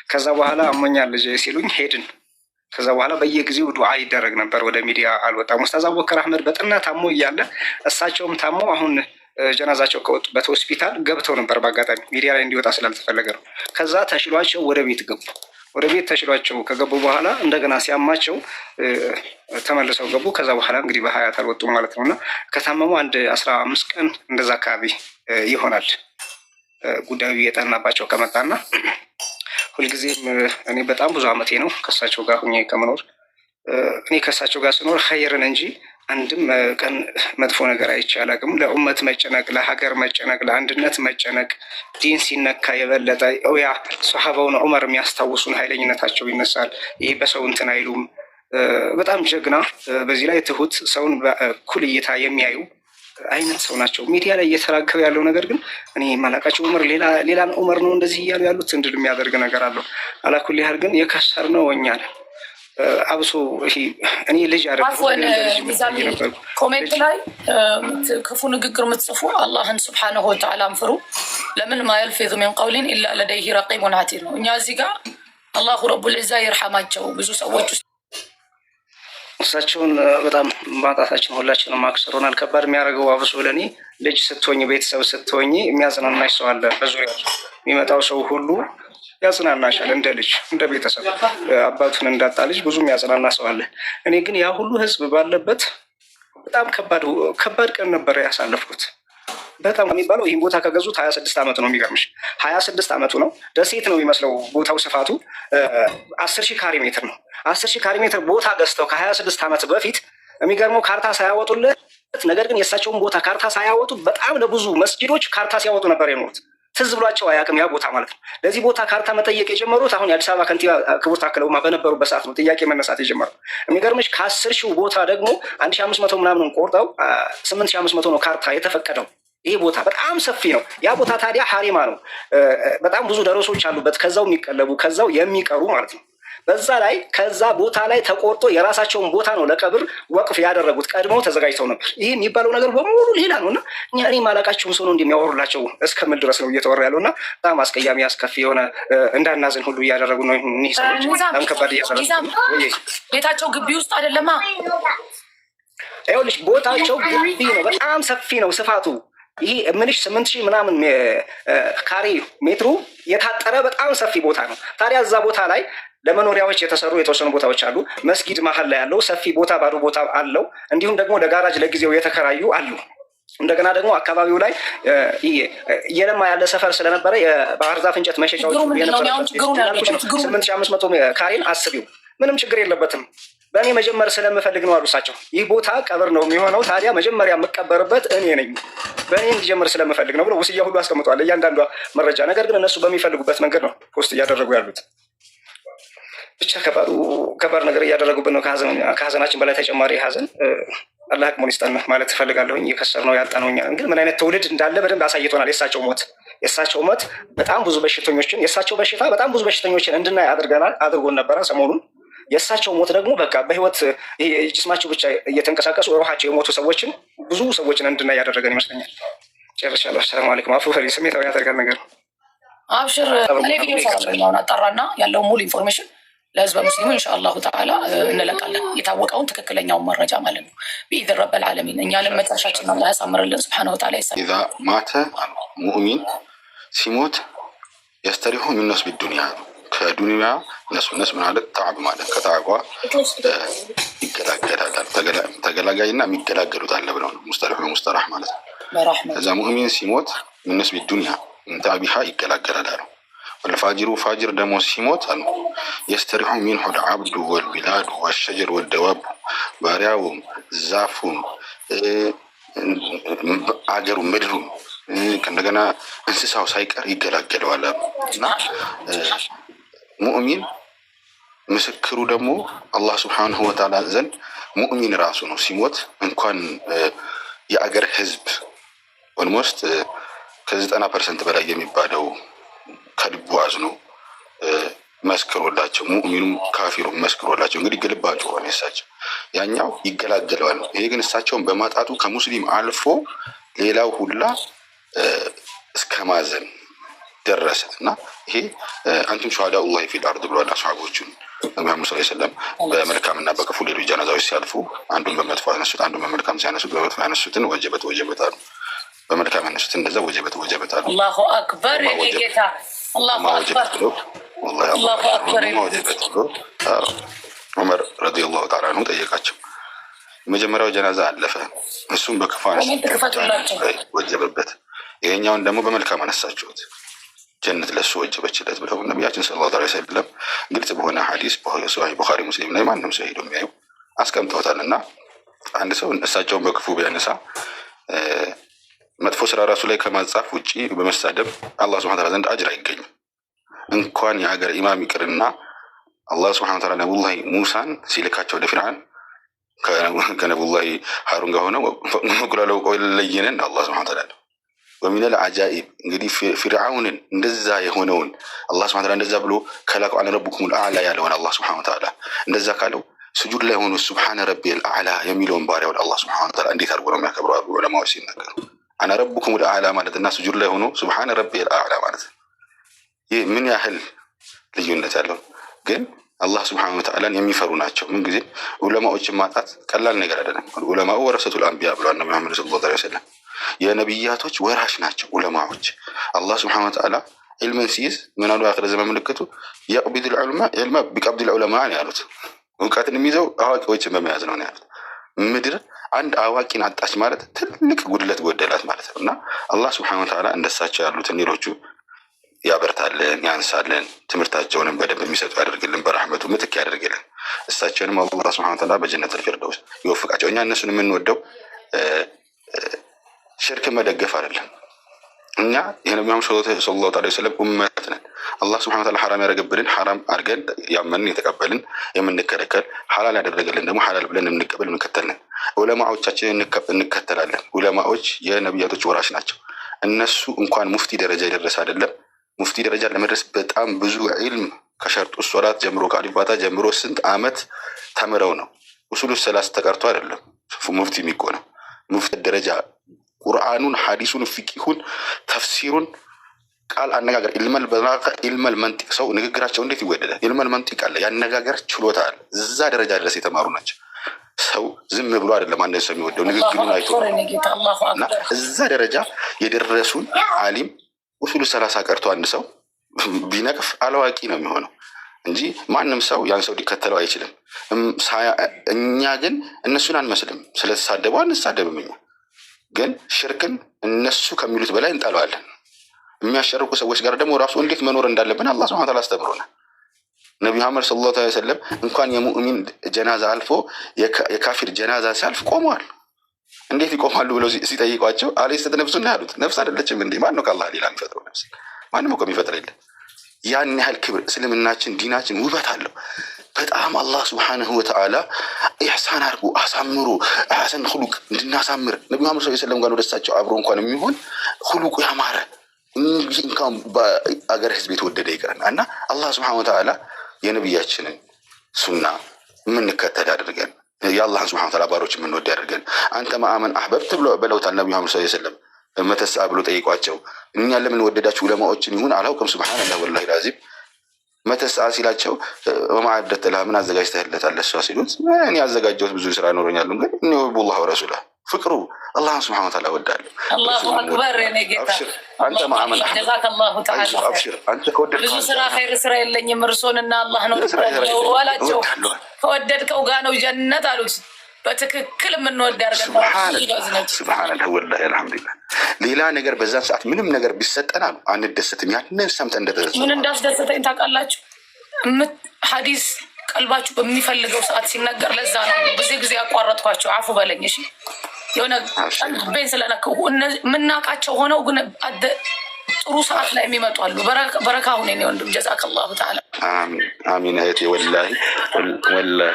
ከዛ በኋላ አሞኛል ልጄ ሲሉኝ ሄድን። ከዛ በኋላ በየጊዜው ዱዓ ይደረግ ነበር። ወደ ሚዲያ አልወጣም። ኡስታዝ አቡበከር አህመድ በጥና ታሞ እያለ እሳቸውም ታሞ አሁን ጀናዛቸው ከወጡበት ሆስፒታል ገብተው ነበር። በአጋጣሚ ሚዲያ ላይ እንዲወጣ ስላልተፈለገ ነው። ከዛ ተሽሏቸው ወደ ቤት ገቡ። ወደ ቤት ተሽሏቸው ከገቡ በኋላ እንደገና ሲያማቸው ተመልሰው ገቡ። ከዛ በኋላ እንግዲህ በሀያት አልወጡ ማለት ነው። እና ከታመሙ አንድ 15 ቀን እንደዛ አካባቢ ይሆናል ጉዳዩ እየጠናባቸው ከመጣና ሁልጊዜም እኔ በጣም ብዙ አመቴ ነው ከእሳቸው ጋር ሁኜ ከመኖር። እኔ ከእሳቸው ጋር ስኖር ኸይርን እንጂ አንድም ቀን መጥፎ ነገር አይቼ አላውቅም። ለኡመት መጨነቅ፣ ለሀገር መጨነቅ፣ ለአንድነት መጨነቅ፣ ዲን ሲነካ የበለጠ ያ ሶሐባውን ዑመር የሚያስታውሱን ኃይለኝነታቸው ይነሳል። ይህ በሰው እንትን አይሉም። በጣም ጀግና፣ በዚህ ላይ ትሁት፣ ሰውን በእኩል እይታ የሚያዩ አይነት ሰው ናቸው። ሚዲያ ላይ እየተራገበ ያለው ነገር ግን እኔ ማላቃቸው ዑመር ሌላን ዑመር ነው እንደዚህ እያሉ ያሉት እንድል የሚያደርግ ነገር አለው። አላኩል ያህል ግን የከሰር ነው እኛ ነን። አብሶ እኔ ልጅ ኮሜንት ላይ ክፉ ንግግር የምትጽፉ አላህን ስብሓነሁ ወተዓላ አንፍሩ። ለምን ማ የልፊዙ ሚን ቀውሊን ኢላ ለደይሂ ረቂቡን ዓቲድ ነው። እኛ እዚህ ጋር አላሁ ረቡል ዒዛ ይርሐማቸው ብዙ ሰዎች ውስጥ እሳቸውን በጣም ማጣታችን ሁላችንም አክስሮናል። ከባድ የሚያደርገው አብሶ ለእኔ ልጅ ስትሆኝ ቤተሰብ ስትሆኝ የሚያጽናናሽ ሰው አለ። በዙሪያ የሚመጣው ሰው ሁሉ ያጽናናሻል። እንደ ልጅ እንደ ቤተሰብ አባቱን እንዳጣ ልጅ ብዙ የሚያጽናና ሰው አለ። እኔ ግን ያ ሁሉ ህዝብ ባለበት በጣም ከባድ ቀን ነበረ ያሳለፍኩት። በጣም የሚባለው ይህን ቦታ ከገዙት 26 ዓመቱ ነው። የሚገርምሽ 26 ዓመቱ ነው። ደሴት ነው የሚመስለው ቦታው። ስፋቱ 10,000 ካሬ ሜትር ነው። 10,000 ካሬ ሜትር ቦታ ገዝተው ከ26 ዓመት በፊት የሚገርመው ካርታ ሳያወጡለት፣ ነገር ግን የእሳቸውን ቦታ ካርታ ሳያወጡ በጣም ለብዙ መስጂዶች ካርታ ሲያወጡ ነበር የኖሩት። ትዝ ብሏቸው አያውቅም ያ ቦታ ማለት ነው። ለዚህ ቦታ ካርታ መጠየቅ የጀመሩት አሁን የአዲስ አበባ ከንቲባ ክቡር ታከለ ኡማ በነበሩበት ሰዓት ነው ጥያቄ መነሳት የጀመረው። የሚገርምሽ ከ10,000 ቦታ ደግሞ 1,500 ምናምን ቆርጠው 8,500 ነው ካርታ የተፈቀደው። ይህ ቦታ በጣም ሰፊ ነው። ያ ቦታ ታዲያ ሀሪማ ነው። በጣም ብዙ ደረሶች አሉበት፣ ከዛው የሚቀለቡ ከዛው የሚቀሩ ማለት ነው። በዛ ላይ ከዛ ቦታ ላይ ተቆርጦ የራሳቸውን ቦታ ነው ለቀብር ወቅፍ ያደረጉት። ቀድመው ተዘጋጅተው ነበር። ይህ የሚባለው ነገር በሙሉ ሌላ ነው እና እኔ ማላቃቸውን ሰው ነው እንደሚያወሩላቸው እስከምል ድረስ ነው እየተወራ ያለው እና በጣም አስቀያሚ አስከፊ የሆነ እንዳናዝን ሁሉ እያደረጉ ነው። እኒህ ሰዎች በጣም ከባድ እያደረጉ ቤታቸው ግቢ ውስጥ አይደለማ። ይኸውልሽ ቦታቸው ግቢ ነው። በጣም ሰፊ ነው ስፋቱ። ይሄ ምንሽ 8,000 ምናምን ካሬ ሜትሩ የታጠረ በጣም ሰፊ ቦታ ነው። ታዲያ እዛ ቦታ ላይ ለመኖሪያዎች የተሰሩ የተወሰኑ ቦታዎች አሉ። መስጊድ መሀል ላይ ያለው ሰፊ ቦታ ባዶ ቦታ አለው። እንዲሁም ደግሞ ለጋራጅ ለጊዜው የተከራዩ አሉ። እንደገና ደግሞ አካባቢው ላይ እየለማ ያለ ሰፈር ስለነበረ የባህር ዛፍ እንጨት መሸጫዎች የነበረበት 8,500 ካሬን አስቢው። ምንም ችግር የለበትም። በእኔ መጀመር ስለምፈልግ ነው አሉ እሳቸው። ይህ ቦታ ቀብር ነው የሚሆነው፣ ታዲያ መጀመሪያ የምቀበርበት እኔ ነኝ፣ በእኔ እንዲጀምር ስለምፈልግ ነው ብሎ ውስያ ሁሉ አስቀምጠዋል፣ እያንዳንዷ መረጃ። ነገር ግን እነሱ በሚፈልጉበት መንገድ ነው ፖስት እያደረጉ ያሉት። ብቻ ከባድ ነገር እያደረጉብን ነው። ከሀዘናችን በላይ ተጨማሪ ሀዘን አላህ አቅሙን ይስጠን ማለት እፈልጋለሁኝ። የከሰር ነው ያጣ ነው። እኛ ግን ምን አይነት ትውልድ እንዳለ በደንብ አሳይቶናል። የእሳቸው ሞት በጣም ብዙ በሽተኞችን የእሳቸው በሽታ በጣም ብዙ በሽተኞችን እንድናይ አድርጎን ነበረ ሰሞኑን። የእሳቸው ሞት ደግሞ በቃ በህይወት ጅስማቸው ብቻ እየተንቀሳቀሱ ሩሃቸው የሞቱ ሰዎችን ብዙ ሰዎችን እንድናይ ያደረገን ይመስለኛል። ጨርሻለሁ። ሰላም አለይኩም። አፉ ፈሪ ስሜታዊ ያደርጋል ነገር ነው። አብሽር እኔ ቪዲዮ ሰራለሁ አጣራና ያለው ሙሉ ኢንፎርሜሽን ለህዝበ ሙስሊሙ ኢንሻአላሁ ተዓላ እንለቃለን። የታወቀውን ትክክለኛውን መረጃ ማለት ነው። ቢኢዝ ረብል ዓለሚን እኛንም መጨረሻችንን አላህ ያሳምርልን ሱብሓነሁ ወተዓላ። ኢዛ ማተ ሙእሚን ሲሞት የስተሪሁ ሚነስ ቢዱንያ ከዱንያ ነስ ማለት ተዓብ ማለት ከተዓቧ ይገላገላል። ተገላጋይና የሚገላገሉት አለ ብለው ነው ሙስተራህ ማለት ነው። ከዛ ሙእሚን ሲሞት ሚነስ ቢዱንያ እንታቢሃ ይገላገላል አሉ። ወልፋጅሩ ፋጅር ደግሞ ሲሞት አሉ የስተሪሑ ሚንሁ ልዓብዱ ወልቢላዱ ወሸጀር ወደዋቡ ባሪያውም ዛፉም አገሩ ምድሩም ከእንደገና እንስሳው ሳይቀር ይገላገለዋል እና ሙእሚን ምስክሩ ደግሞ አላህ ስብሓንሁ ወተዓላ ዘንድ ሙእሚን ራሱ ነው። ሲሞት እንኳን የአገር ህዝብ ኦልሞስት ከ90% በላይ የሚባለው ከልቡ አዝኖ መስክሮላቸው ሙእሚኑም ካፊሩም መስክሮላቸው እንግዲህ ግልባጩ ሆነ የሳቸው ያኛው ይገላገለዋል። ይሄ ግን እሳቸውን በማጣቱ ከሙስሊም አልፎ ሌላው ሁላ እስከ ማዘን ደረሰ እና ይሄ አንቱም ሸሃዳ ላሂ ፊል አርድ ብሏል አስሓቦቹን ነቢዩ ሰለላሁ ዐለይሂ ወሰለም በመልካምና በክፉ ሌሎች ጀናዛዎች ሲያልፉ አንዱን በመጥፎ ያነሱት አንዱን በመልካም ሲያነሱት በመጥፎ ያነሱትን ወጀበት አሉ፣ በመልካም ያነሱት እንደዛ ወጀበት አሉ። አላሁ አክበር ጌታ አላሁ አክበር አላሁ አክበር ወጀበት ብሎ ዑመር ረዲየላሁ ተዓላ አንሁ ጠየቃቸው። የመጀመሪያው ጀናዛ አለፈ፣ እሱም በክፉ ወጀበበት፣ ይሄኛውን ደግሞ በመልካም አነሳችሁት ጀነት ለሱ ወጀበችለት ብለው ነቢያችን ሰለላሁ ዐለይሂ ወሰለም ግልጽ በሆነ ሐዲስ በሶሒህ ቡኻሪ ሙስሊም ላይ ማንም ሰው ሄዶ የሚያዩ አስቀምጠውታል። እና አንድ ሰው እሳቸውን በክፉ ቢያነሳ መጥፎ ስራ ራሱ ላይ ከማጻፍ ውጪ በመሳደብ አላህ ሱብሓነሁ ወተዓላ ዘንድ አጅር አይገኝም። እንኳን የሀገር ኢማም ይቅርና አላህ ሱብሓነሁ ወተዓላ ነቢዩላህ ሙሳን ሲልካቸው ወደ ፊርዓን ከነቢዩላህ ሃሩን ጋር ሆነው ወቁላለው ቆይ ለየነን አላህ ሱብሓነሁ ወተዓላ ወሚነል አጃኢብ እንግዲህ ፊርዓውንን እንደዛ የሆነውን አላህ ሱብሓነሁ ወተዓላ እንደዛ ብሎ ከላከው አነ ረቡኩሙል አዕላ ያለውን አላህ ሱብሓነሁ ወተዓላ እንደዛ ካለው ስጁድ ላይ ሆኖ ሱብሓነ ረቢየል አዕላ የሚለውን ባሪያውን አላህ ሱብሓነሁ ወተዓላ እንዴት አድርጎ ነው የሚያከብረው? አሉ ዑለማዎች ሲናገሩ አነ ረቡኩሙል አዕላ ማለት እና ስጁድ ላይ ሆኖ ሱብሓነ ረቢየል አዕላ ማለት ይህ ምን ያህል ልዩነት ያለው ግን አላህ ሱብሓነሁ ወተዓላን የሚፈሩ ናቸው። ምን ጊዜ ዑለማዎችን ማጣት ቀላል ነገር አይደለም። ዑለማኡ ወረሰቱል አንቢያ ብሏል ነብዩ መሐመድ ሰለላሁ ዐለይሂ ወሰለም። የነቢያቶች ወራሽ ናቸው ዑለማዎች። አላህ ሱብሓነሁ ወተዓላ ዒልምን ሲይዝ ምን አሉ? አኺረ ዘመን ምልክቱ የቅቢዱል ዒልመ ቢቀብዲል ዑለማ ነው ያሉት። እውቀትን የሚይዘው አዋቂዎችን በመያዝ ነው ያሉት። ምድር አንድ አዋቂን አጣች ማለት ትልቅ ጉድለት ጎደላት ማለት ነው። እና አላህ ሱብሓነሁ ወተዓላ እንደሳቸው ያሉትን ሌሎቹ ያበርታልን፣ ያንሳልን፣ ትምህርታቸውንም በደንብ የሚሰጡ ያደርግልን፣ በረሕመቱ ምትክ ያደርግልን። እሳቸውንም አላህ ሱብሓነሁ ወተዓላ በጀነቱል ፊርደውስ ይወፍቃቸው። እኛ እነሱን የምንወደው ሽርክን መደገፍ አይደለም። እኛ የነቢዩ ሰለላሁ ዐለይሂ ወሰለም ኡመት ነን። አላህ ሱብሓነሁ ወተዓላ ሐራም ያደረገብንን ሐራም አድርገን ያመንን የተቀበልን የምንከለከል፣ ሐላል ያደረገልን ደግሞ ሐላል ብለን የምንቀበል የምንከተል ነን። ዑለማዎቻችንን እንከተላለን። ዑለማዎች የነቢያቶች ወራሽ ናቸው። እነሱ እንኳን ሙፍቲ ደረጃ የደረሰ አይደለም ሙፍቲ ደረጃ ለመድረስ በጣም ብዙ ዒልም ከሸርጡ ሶላት ጀምሮ ከአሊፋታ ጀምሮ ስንት ዓመት ተምረው ነው። ኡሱሉ ሰላስ ተቀርቶ አይደለም ሙፍቲ የሚሆነው። ሙፍቲ ደረጃ ቁርአኑን፣ ሐዲሱን፣ ፊቂሁን፣ ተፍሲሩን፣ ቃል አነጋገር ኢልመል በላጋ ኢልመል መንጢቅ ሰው ንግግራቸው እንዴት ይወደዳል። ኢልመል መንጢቅ አለ፣ ያነጋገር ችሎታ አለ። እዛ ደረጃ ድረስ የተማሩ ናቸው። ሰው ዝም ብሎ አይደለም አንድ ሰው የሚወደው ንግግሩን አይቶ እና እዛ ደረጃ የደረሱን ዓሊም ኡሱሉ ሰላሳ ቀርቶ አንድ ሰው ቢነቅፍ አላዋቂ ነው የሚሆነው እንጂ ማንም ሰው ያን ሰው ሊከተለው አይችልም። እኛ ግን እነሱን አንመስልም። ስለተሳደቡ አንሳደብም። እኛ ግን ሽርክን እነሱ ከሚሉት በላይ እንጠለዋለን። የሚያሸርኩ ሰዎች ጋር ደግሞ ራሱ እንዴት መኖር እንዳለብን አላህ ሱብሓነሁ ወተዓላ አስተምሮናል። ነቢዩ መሐመድ ሰለላሁ ዐለይሂ ወሰለም እንኳን የሙእሚን ጀናዛ አልፎ የካፊር ጀናዛ ሲያልፍ ቆመዋል። እንዴት ይቆማሉ ብለው ሲጠይቋቸው አለይሰት ነፍሱና ያሉት ነፍስ አይደለችም እንዴ? ማን ነው ከአላህ ሌላ የሚፈጥረው ነፍስ? ማንም እኮ የሚፈጥር የለም። ያን ያህል ክብር እስልምናችን ዲናችን ውበት አለው በጣም። አላህ ሱብሓነሁ ወተዓላ ኢሕሳን አድርጎ አሳምሮ ሐሰን ሁሉቅ እንድናሳምር ነቢዩ መሐመድ ሰለላሁ ዐለይሂ ወሰለም ጋር ወደሳቸው አብሮ እንኳን የሚሆን ሁሉቁ ያማረ እንኳን በአገር ህዝብ የተወደደ ይቅርና እና አላህ ሱብሓነሁ ወተዓላ የነቢያችንን ሱና የምንከተል አድርገን የአላህን ሱብሓነሁ ወተዓላ ባሮች የምንወድ ያደርገን። አንተ ማአመን አሕበብት ብለውታል ነቢዩ መሐመድ ሰለላሁ ዐለይሂ ወሰለም። መተሳ ብሎ ጠይቋቸው እኛ ለምን ወደዳችሁ ዑለማዎችን ይሁን አላውቅም። ሱብሓነላህ ወላሂ ላዚም መተሳ ሲላቸው ወማዕደት ለሃ ምን አዘጋጅተህለታል ለሷ ሲሉት እኔ ያዘጋጀሁት ብዙ ስራ ኖረኛሉ፣ ግን እኔ ወላሂ ወረሱላ ፍቅሩ አላህን ሱብሓነሁ ወተዓላ ወዳለሁ። አላሁ አክበር የኔ ጌታ። አንተ ማአመን ጀዛከላሁ ተዓላ አብሽር። አንተ ከወደድከው ብዙ ስራ ኸይር ስራ የለኝም እርሶንና አላህ ነው ዋላቸው። ከወደድከው ጋር ነው ጀነት አሉት። በትክክል የምንወድ ያርገን። ሱብሃንአላህ ወላሂ አልሐምዱሊላህ። ሌላ ነገር በዛን ሰዓት ምንም ነገር ቢሰጠን አሉ አንደሰትም። ያንን ሰምተን እንደተደሰተ ምን እንዳስደሰተኝ ታውቃላችሁ? ሐዲስ ቀልባችሁ በሚፈልገው ሰዓት ሲነገር ለዛ ነው ብዙ ጊዜ ያቋረጥኳቸው። አፉ በለኝ እሺ። የሆነ ቤን ስለነከው የምናውቃቸው ሆነው ግን ጥሩ ሰዓት ላይ የሚመጡ አሉ። በረካ ሁኔ ነው ወንድም ጀዛከላሁ ተዓላ። አሚን አሚን። አየት ወላሂ ወላሂ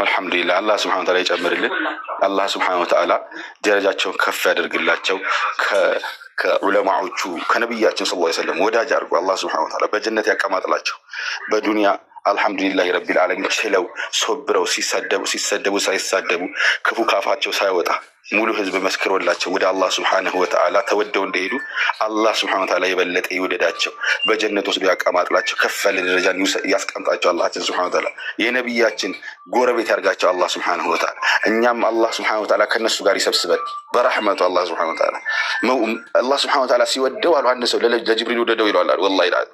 አልሐምዱሊላህ። አላህ ሱብሓነሁ ወተዓላ ይጨምርልን። አላህ ሱብሓነሁ ወተዓላ ደረጃቸውን ከፍ ያደርግላቸው። ከዑለማዎቹ ከነቢያችን ሰለላሁ ዐለይሂ ወሰለም ወዳጅ አድርጎ አላህ ሱብሓነሁ ወተዓላ በጀነት ያቀማጥላቸው። በዱንያ አልሐምዱሊላህ ረቢል ዓለሚን ችለው ሶብረው ሲሰደቡ ሳይሳደቡ ክፉ ካፋቸው ሳይወጣ ሙሉ ህዝብ መስክሮላቸው ወደ አላህ ስብሐነሁ ወተዓላ ተወደው እንደሄዱ አላህ ስብሐነሁ ወተዓላ የበለጠ ይውደዳቸው፣ በጀነት ወስዶ ያቀማጥላቸው፣ ከፍ ያለ ደረጃ ያስቀምጣቸው። አላህ ስብሐነሁ ወተዓላ የነቢያችን ጎረቤት ያርጋቸው አላህ ስብሐነሁ ወተዓላ። እኛም አላህ ስብሐነሁ ወተዓላ ከነሱ ጋር ይሰብስበን በረሕመቱ። አላህ ስብሐነሁ ወተዓላ አላህ ስብሐነሁ ወተዓላ ሲወደው አሉ አንድ ሰው ለጅብሪል ውደደው ይለዋል። ወላሂ ይላል።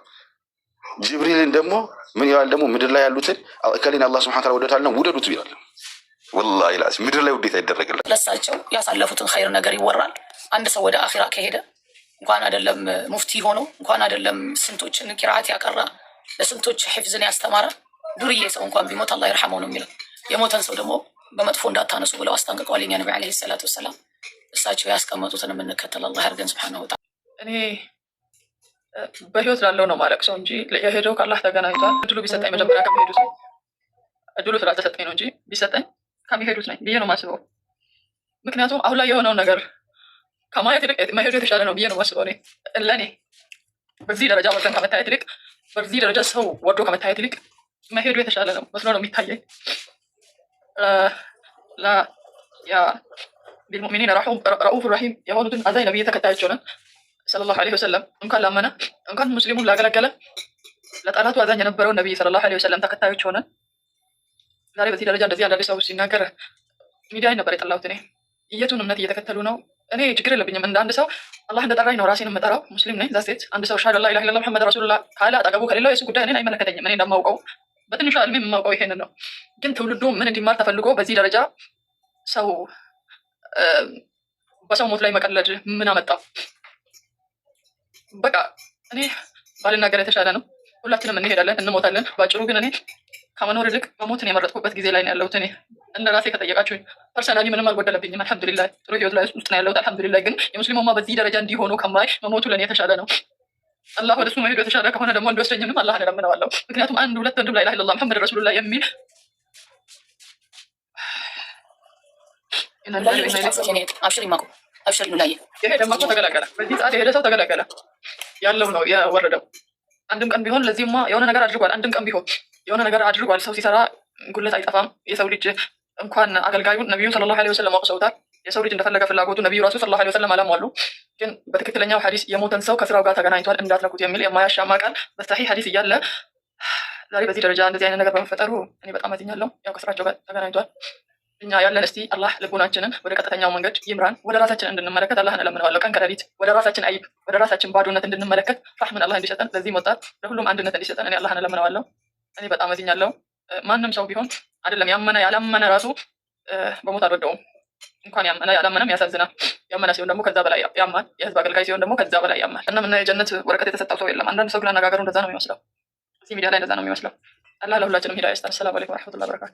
ጅብሪልን ደግሞ ምን ይላል? ደግሞ ምድር ላይ ያሉትን እከሌን አላህ ስብሐነሁ ወተዓላ ወደታል ነው ውደዱት ይላል። ወላሂ ላስ ምድር ላይ ውዴታ ይደረግላል። ለሳቸው ያሳለፉትን ኸይር ነገር ይወራል። አንድ ሰው ወደ አኺራ ከሄደ እንኳን አይደለም ሙፍቲ ሆኖ እንኳን አይደለም ስንቶችን ቂራአት ያቀራ ለስንቶች ሒፍዝን ያስተማረ ዱርዬ ሰው እንኳን ቢሞት አላህ ይርሐመው ነው የሚለው። የሞተን ሰው ደግሞ በመጥፎ እንዳታነሱ ብለው አስጠንቅቀዋል የኛ ነብይ አለይሂ ሰላቱ ወሰላም። እሳቸው ያስቀመጡትን የምንከተል አላህ ያርገን ሱብሓነሁ ወተዓላ። እኔ በህይወት ላለው ነው ማለቅ ሰው እንጂ የሄደው ከአላህ ተገናኝቷል። እድሉ ቢሰጠኝ መጀመሪያ ከሚሄዱት ነው። እድሉ ስላልተሰጠኝ ነው እንጂ ቢሰጠኝ ከሚሄዱት ነኝ ብዬ ነው የማስበው። ምክንያቱም አሁን ላይ የሆነውን ነገር ከማየት ይልቅ መሄዱ የተሻለ ነው ብዬ ነው የማስበው። እኔ ለእኔ በዚህ ደረጃ ወርደን ከመታየት ይልቅ በዚህ ደረጃ ሰው ወርዶ ከመታየት ይልቅ መሄዱ የተሻለ ነው መስሎ ነው የሚታየኝ። ቢልሙእሚኒን ረኡፍ ረሂም የሆኑትን አዛኝ ነብይ ተከታዮች ሆነን ሰለላሁ ዐለይሂ ወሰለም እንኳን ላመነ እንኳን ሙስሊሙን ላገለገለ ለጠላቱ አዛኝ የነበረውን ነብይ ሰለላሁ ዐለይሂ ወሰለም ተከታዮች ሆነን ዛሬ በዚህ ደረጃ እንደዚህ አንዳንድ ሰው ሲናገር ሚዲያ ነበር የጠላሁት። እኔ የቱን እምነት እየተከተሉ ነው? እኔ ችግር የለብኝም። እንደ አንድ ሰው አላህ እንደጠራኝ ነው ራሴን የምጠራው። ሙስሊም ነኝ። ዛሴት አንድ ሰው ሻሃዳ ላ ኢላሀ ኢለላህ ሙሐመድ ረሱሉላህ ካለ አጠገቡ ከሌላው የሱ ጉዳይ እኔን አይመለከተኝም። እኔ እንደማውቀው በትንሹ ዕልሜ የማውቀው ይሄንን ነው። ግን ትውልዱ ምን እንዲማር ተፈልጎ በዚህ ደረጃ ሰው በሰው ሞት ላይ መቀለድ ምን አመጣው? በቃ እኔ ባልናገር የተሻለ ነው። ሁላችንም እንሄዳለን፣ እንሞታለን። ባጭሩ ግን እኔ ከመኖር ይልቅ መሞትን የመረጥኩበት ጊዜ ላይ ነው ያለሁት። እኔ እንደ ራሴ ከጠየቃችሁኝ ፐርሰናሊ ምንም አልጎደለብኝም። አልሐምዱሊላህ ጥሩ ህይወት ላይ ውስጥ ነው ያለሁት። አልሐምዱሊላህ ግን የሙስሊሙማ በዚህ ደረጃ እንዲሆኑ ከማይ መሞቱ ለእኔ የተሻለ ነው። አላህ ወደሱ መሄዱ የተሻለ ከሆነ ደግሞ እንዲወስደኝም አላህን እለምነዋለሁ። ምክንያቱም አንድ ሁለት ወንድም ላ ኢላሀ ኢለላህ ሙሐመድ ረሱሉላህ የሚል ይሄ ደግሞ ተገላገለ። በዚህ ሰዓት የሄደ ሰው ተገላገለ ያለው ነው የወረደው። አንድም ቀን ቢሆን ለዚህማ የሆነ ነገር አድርጓል። አንድም ቀን ቢሆን የሆነ ነገር አድርጓል። ሰው ሲሰራ ጉለት አይጠፋም። የሰው ልጅ እንኳን አገልጋዩን ነቢዩን ሰለላሁ ዐለይሂ ወሰለም አውቅሰውታል። የሰው ልጅ እንደፈለገ ፍላጎቱ ነቢዩ ራሱ ሰለላሁ ዐለይሂ ወሰለም አላሟሉ። ግን በትክክለኛው ሐዲስ የሞተን ሰው ከስራው ጋር ተገናኝቷል እንዳትነኩት የሚል የማያሻማ ቃል በሰሒህ ሐዲስ እያለ ዛሬ በዚህ ደረጃ እንደዚህ አይነት ነገር በመፈጠሩ እኔ በጣም አዝኛለሁ። ያው ከስራቸው ጋር ተገናኝቷል። እኛ ያለን እስቲ አላህ ልቡናችንን ወደ ቀጥተኛው መንገድ ይምራን። ወደ ራሳችን እንድንመለከት አላህን እለምነዋለሁ። ቀን ከሌሊት ወደ ራሳችን አይብ፣ ወደ ራሳችን ባዶነት እንድንመለከት ራህምን አላህ እንዲሰጠን፣ ለዚህ ወጣት ለሁሉም አንድነት እንዲሰጠን እኔ አላህን እለምነዋለሁ። እኔ በጣም አዝኛለሁ። ማንም ሰው ቢሆን አይደለም ያመነ ያላመነ ራሱ በሞት አልወደውም። እንኳን ያመነ ያላመነም ያሳዝናል። ያመነ ሲሆን ደግሞ ከዛ በላይ ያማል። የህዝብ አገልጋይ ሲሆን ደግሞ ከዛ በላይ ያማል። እና ምን የጀነት ወረቀት የተሰጠው ሰው የለም። አንዳንድ ሰው ግን አነጋገሩ እንደዛ ነው የሚመስለው። እዚህ ሚዲያ ላይ እንደዛ ነው የሚመስለው። አላህ ለሁላችንም ሂዳያ ይስጠን። ሰላም አለይኩም ወራህመቱላሂ ወበረካቱ።